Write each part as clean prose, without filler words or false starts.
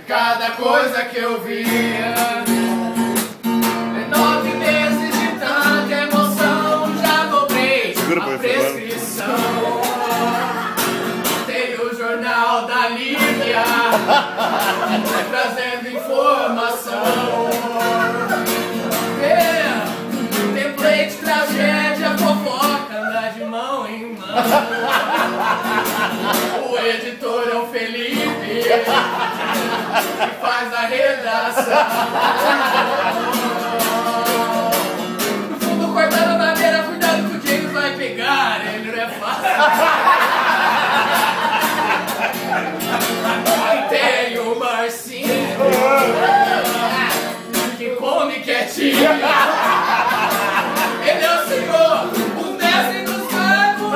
cada coisa que eu via. 9 meses de tanta emoção, já dobrei a prescrição. Tem o jornal da Lívia trazendo informação. Template, tragédia, fofoca, anda de mão em mão. O editor é o Felipe, que faz a redação. No fundo, cortando a madeira, cuidado que o James vai pegar, ele não é fácil. E tem o Marcinho, que come quietinho. Ele é o senhor, o mestre dos magos.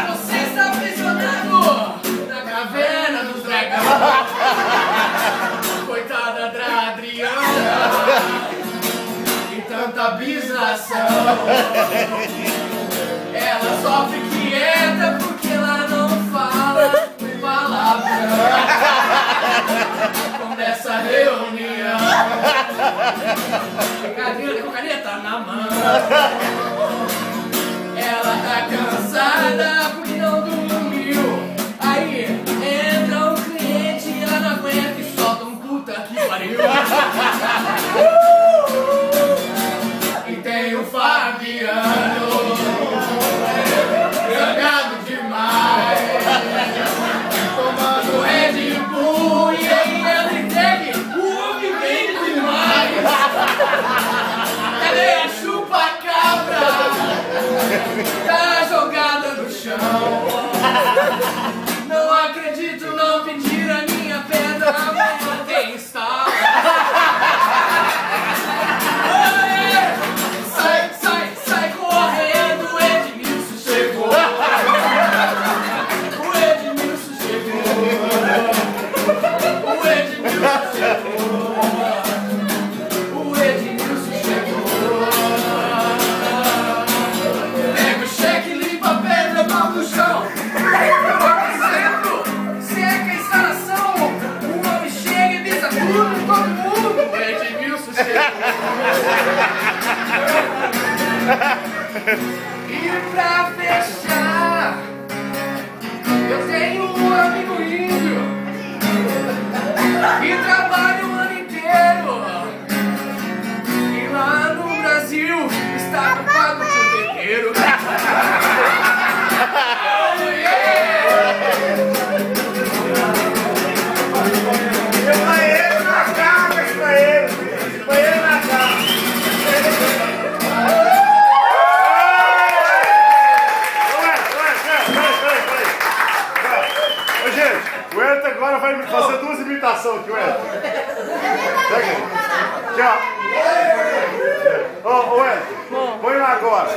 Você está aprisionado na caverna dos dragões. Coitada da Adriana, e tanta bização. Ela sofre quieta porque ela não fala palavrão. Com dessa reunião, cadeira com caneta na mão. Ela tá cansada porque não dormiu. Aí entra um cliente e ela não aguenta e solta um puta que pariu. E tem o Fabiano, jogado demais, tomando Red Bull. E aí ela entregue o homem vende demais. Ela é a chupa-cabra, tá jogada no chão. Não acredito, não pedir a minha pedra, amanhã quem está? Sai, sai, sai correndo, o Edmilson chegou. O Edmilson chegou. O Edmilson chegou. O Edmilson chegou. Pega o cheque, limpa a pedra, mão no chão. Seca a instalação. O homem chega e visa tudo, todo mundo. O Edmilson chegou. E pra fechar, eu tenho um amigo índio que trabalha o ano inteiro. E lá no Brasil está ocupado por bebeiro. Agora vai me fazer 2 imitações aqui, Wellington. Tchau. Ô, Wellington, põe lá agora.